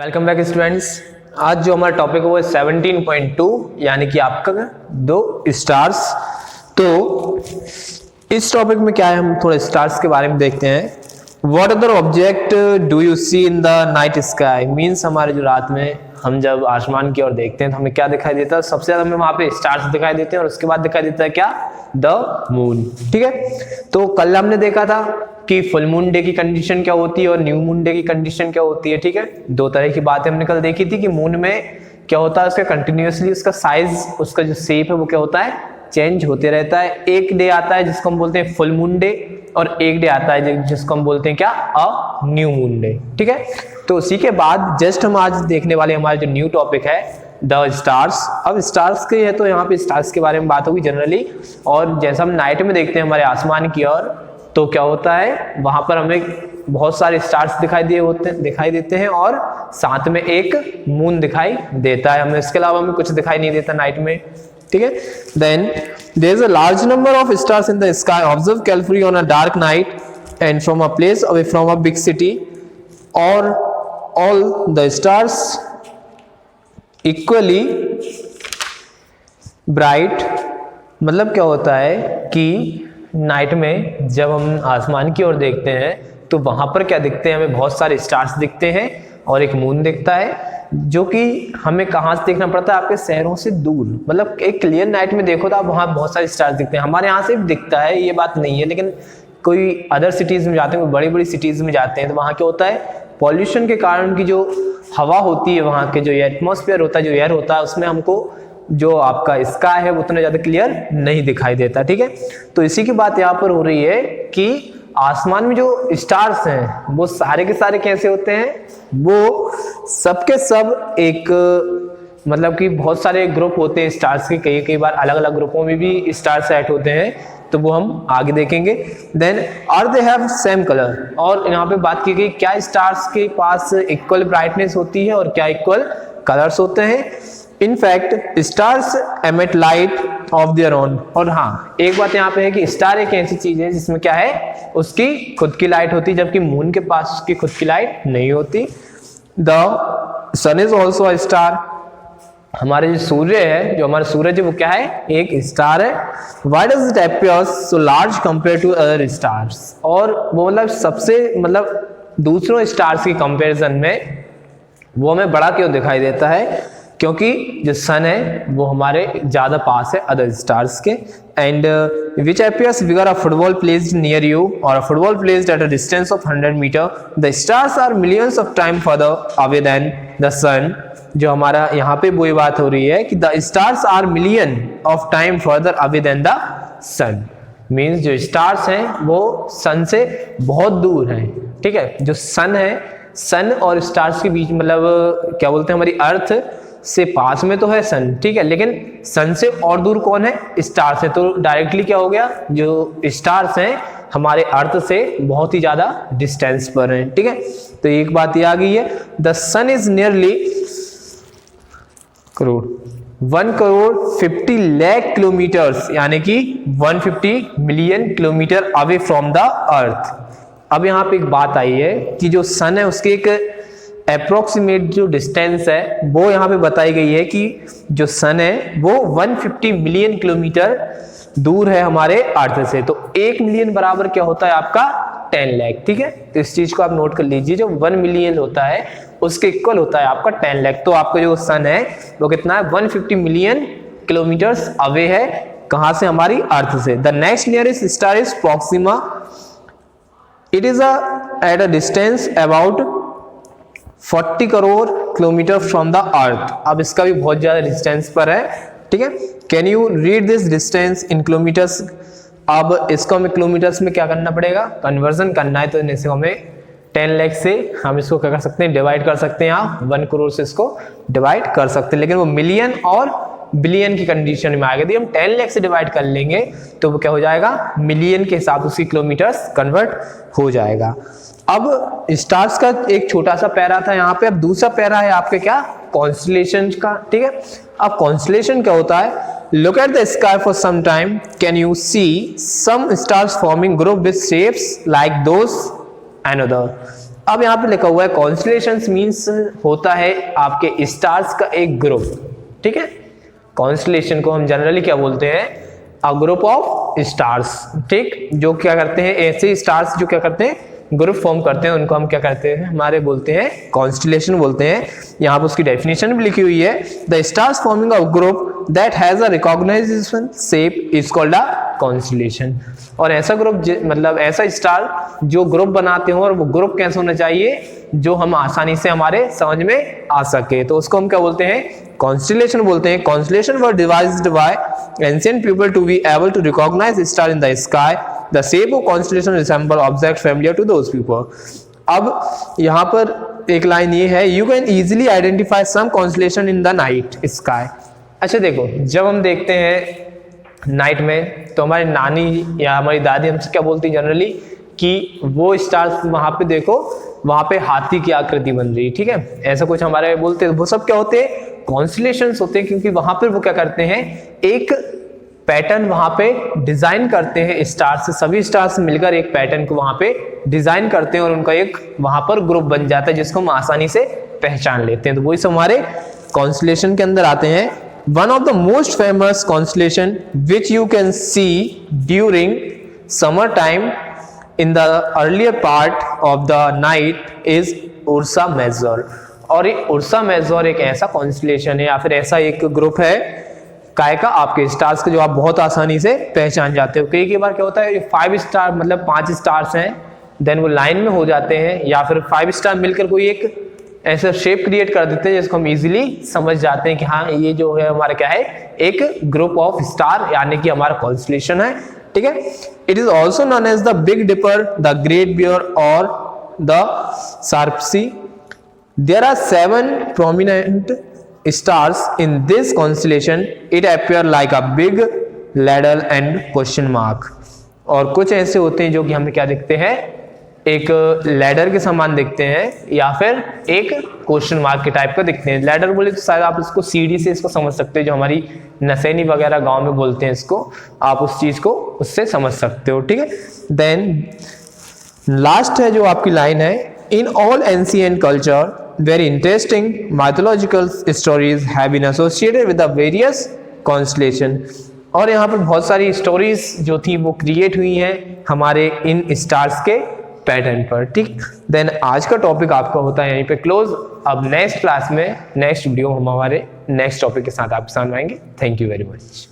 Welcome back students. आज जो हमारा टॉपिक है वो 17.2 यानी कि आपका दो स्टार्स। तो इस टॉपिक में क्या है, हम थोड़ा स्टार्स के बारे में देखते हैं। What other object do you see in the night sky, means हमारे जो रात में हम जब आसमान की ओर देखते हैं तो हमें क्या दिखाई देता है? सबसे ज्यादा हमें वहां पे स्टार्स दिखाई देते हैं और उसके बाद दिखाई देता है क्या? The moon. ठीक है, तो कल हमने देखा था कि फुल मून डे की कंडीशन क्या होती है और न्यू मून डे की कंडीशन क्या होती है। ठीक है, दो तरह की बातें हमने कल देखी थी कि मून में क्या होता है, उसका कंटिन्यूअसली उसका साइज, उसका जो शेप है वो क्या होता है, चेंज होते रहता है। एक डे आता है जिसको हम बोलते हैं फुल मून डे और एक डे आता है जिसको हम बोलते हैं क्या, अ न्यू मून डे। ठीक है, तो उसी के बाद जस्ट हम आज देखने वाले हमारा जो न्यू टॉपिक है द स्टार्स। अब स्टार्स के है तो यहाँ पे स्टार्स के बारे में बात होगी जनरली, और जैसा हम नाइट में देखते हैं हमारे आसमान की ओर, तो क्या होता है वहां पर हमें बहुत सारे स्टार्स दिखाई देते हैं और साथ में एक मून दिखाई देता है हमें। इसके अलावा हमें कुछ दिखाई नहीं देता नाइट में। ठीक है, then there is a large number of stars in the sky. Observe carefully on a dark night and from a place away from a big city और all the stars equally bright. मतलब क्या होता है कि night में जब हम आसमान की ओर देखते हैं तो वहां पर क्या दिखते हैं, हमें बहुत सारे स्टार्स दिखते हैं और एक मून दिखता है, जो कि हमें कहाँ से देखना पड़ता है, आपके शहरों से दूर। मतलब एक क्लियर नाइट में देखो तो आप वहां बहुत सारे स्टार्स दिखते हैं। हमारे यहाँ से भी दिखता है, ये बात नहीं है, लेकिन कोई अदर सिटीज में जाते हैं, बड़ी बड़ी सिटीज में जाते हैं तो वहां क्या होता है, पॉल्यूशन के कारण की जो हवा होती है, वहां के जो एटमॉस्फेयर होता है, जो एयर होता है, उसमें हमको जो आपका स्काई है वो उतना ज्यादा क्लियर नहीं दिखाई देता। ठीक है, तो इसी की बात यहाँ पर हो रही है कि आसमान में जो स्टार्स हैं वो सारे के सारे कैसे होते हैं, वो सबके सब एक मतलब कि बहुत सारे ग्रुप होते हैं स्टार्स के, कई बार अलग अलग ग्रुपों में भी स्टार सेट होते हैं, तो वो हम आगे देखेंगे। Then are they have same colour, और यहाँ पे बात की गई क्या स्टार्स के पास इक्वल ब्राइटनेस होती है और क्या इक्वल कलर्स होते हैं। In fact, stars emit light of their own। और हाँ, एक बात यहाँ पे है कि स्टार एक ऐसी चीज है जिसमें क्या है, उसकी खुद की लाइट होती है, जबकि मून के पास उसकी खुद की लाइट नहीं होती। The sun is also a star। हमारे जो सूर्य है, जो हमारा सूरज है वो क्या है, एक स्टार है। Why does it appear so large compared to other stars? और वो मतलब सबसे मतलब दूसरों स्टार्स की कंपैरिजन में वो हमें बड़ा क्यों दिखाई देता है, क्योंकि जो सन है वो हमारे ज्यादा पास है अदर स्टार्स के। And which appears bigger a football placed near you और a football placed at a distance of 100 metre, the stars are millions of time further away than the sun. जो हमारा यहाँ पे वही बात हो रही है कि the stars are million of time further away than the sun. Means जो स्टार्स हैं वो सन से बहुत दूर हैं। ठीक है, जो सन है, सन और स्टार्स के बीच मतलब क्या बोलते हैं, हमारी अर्थ से पास में तो है सन, ठीक है, लेकिन सन से और दूर कौन है, स्टार्स है। तो डायरेक्टली क्या हो गया, जो स्टार्स हैं हमारे अर्थ से बहुत ही ज्यादा डिस्टेंस पर हैं। ठीक है, तो एक बात ये आ गई है, the sun is nearly 1,50 lakh kilometres यानी कि 150 million kilometre away from the earth. अब यहाँ पे एक बात आई है कि जो सन है उसके एक अप्रोक्सीमेट जो डिस्टेंस है वो यहाँ पे बताई गई है कि जो सन है वो 150 मिलियन किलोमीटर दूर है हमारे अर्थ से। तो 1 मिलियन बराबर क्या होता है आपका 10 लाख। ठीक है, तो इस चीज को आप नोट कर लीजिए, जो 1 मिलियन होता है उसके इक्वल होता है आपका 10 लाख। तो आपका जो सन है वो कितना है, 150 मिलियन किलोमीटर अवे है, कहां से, हमारी अर्थ से। The next nearest star is Proxima. It is eight a distance about 40 crore kilometre from the earth. अब इसका भी बहुत ज्यादा डिस्टेंस पर है। ठीक है, can you read this distance in kilometres. अब इसको हमें किलोमीटर्स में क्या करना पड़ेगा, कन्वर्जन करना है। तो जैसे हमें 10 लाख से हम इसको क्या कर सकते हैं, डिवाइड कर सकते हैं, यहाँ 1 करोड़ से इसको डिवाइड कर सकते हैं, लेकिन वो मिलियन और बिलियन की कंडीशन में आएगा। यदि हम 10 लाख से डिवाइड कर लेंगे तो वो क्या हो जाएगा, मिलियन के हिसाब से उसकी किलोमीटर्स कन्वर्ट हो जाएगा। अब स्टार्स का एक छोटा सा पैरा था यहाँ पे, अब दूसरा पैरा है आपके क्या, कॉन्स्टलेशन का। ठीक है, अब कॉन्स्टलेशन क्या होता है, look at the sky for some time, can you see some stars forming group with shapes like those and other. अब यहाँ पे लिखा हुआ है कॉन्स्टलेशंस मीन्स होता है आपके स्टार्स का एक ग्रुप, ठीक है। कॉन्स्टलेशन को हम जनरली क्या बोलते हैं, अ ग्रुप ऑफ स्टार्स, ठीक, जो क्या करते हैं, ऐसे स्टार्स जो क्या करते हैं ग्रुप फॉर्म करते हैं, उनको हम क्या करते हैं, हमारे बोलते हैं कॉन्स्टलेशन बोलते हैं। यहाँ पर उसकी डेफिनेशन भी लिखी हुई है, the stars forming a group that has a recognisation shape is called a constellation. और ऐसा ग्रुप मतलब ऐसा स्टार जो ग्रुप बनाते हो, और वो ग्रुप कैसे होना चाहिए जो हम आसानी से हमारे समझ में आ सके, तो उसको हम क्या बोलते हैं, कॉन्स्टलेशन बोलते हैं। Constellation were devised by ancient people to be able to recognise star in the sky. The shape of constellation resemble object familiar to those people. अब यहाँ पर एक लाइन ये है, you can easily identify some constellation in the night sky. अच्छा देखो, जब हम देखते हैं नाइट में तो हमारी नानी या हमारी दादी हमसे क्या बोलती है जनरली कि वो स्टार्स वहां पे देखो, वहां पे हाथी की आकृति बन रही है, ठीक है, ऐसा कुछ हमारे बोलते हैं। वो सब क्या होते हैं, कॉन्स्टलेशंस होते हैं, क्योंकि वहां पर वो क्या करते हैं, एक पैटर्न वहां पे डिजाइन करते हैं स्टार्स से, सभी स्टार्स मिलकर एक पैटर्न को वहां पे डिजाइन करते हैं और उनका एक वहां पर ग्रुप बन जाता है जिसको हम आसानी से पहचान लेते हैं। तो वही सब हमारे कॉन्स्टलेशन के अंदर आते हैं। One of the most famous constellation which you can see during summer time in the earlier part of the night is Ursa Major। और ये उर्सा मेजर एक ऐसा कॉन्स्टलेशन है या फिर ऐसा एक ग्रुप है काय का, आपके स्टार्स का, जो आप बहुत आसानी से पहचान जाते हो। कई बार क्या होता है, 5 स्टार मतलब 5 स्टार्स हैं, देन वो लाइन में हो जाते हैं, या फिर 5 स्टार मिलकर कोई एक ऐसा शेप क्रिएट कर देते हैं जिसको हम इजीली समझ जाते हैं कि हाँ ये जो है हमारा क्या है, एक ग्रुप ऑफ स्टार यानी कि हमारा कॉन्स्टलेशन है, ठीक है। It is also known as the big dipper, the great bear और द सार्पसी। There are 7 prominent stars in this constellation. It appear like a big ladle and question mark। और कुछ ऐसे होते हैं जो कि हमें क्या दिखते हैं, एक लैडर के समान दिखते हैं या फिर एक क्वेश्चन मार्क के टाइप का दिखते हैं। लैडर बोले तो शायद आप इसको सीढ़ी से इसको समझ सकते हैं, जो हमारी नसैनी वगैरह गांव में बोलते हैं इसको, आप उस चीज को उससे समझ सकते हो, ठीक है। देन लास्ट है जो आपकी लाइन है, in all ancient culture very interesting mythological stories have been associated with the various constellation. और यहाँ पर बहुत सारी स्टोरीज जो थी वो क्रिएट हुई हैं हमारे इन स्टार्स के पैटर्न पर, ठीक। देन आज का टॉपिक आपका होता है यहीं पे क्लोज। अब नेक्स्ट क्लास में नेक्स्ट वीडियो हम हमारे नेक्स्ट टॉपिक के साथ आपके सामने आएंगे। Thank you very much.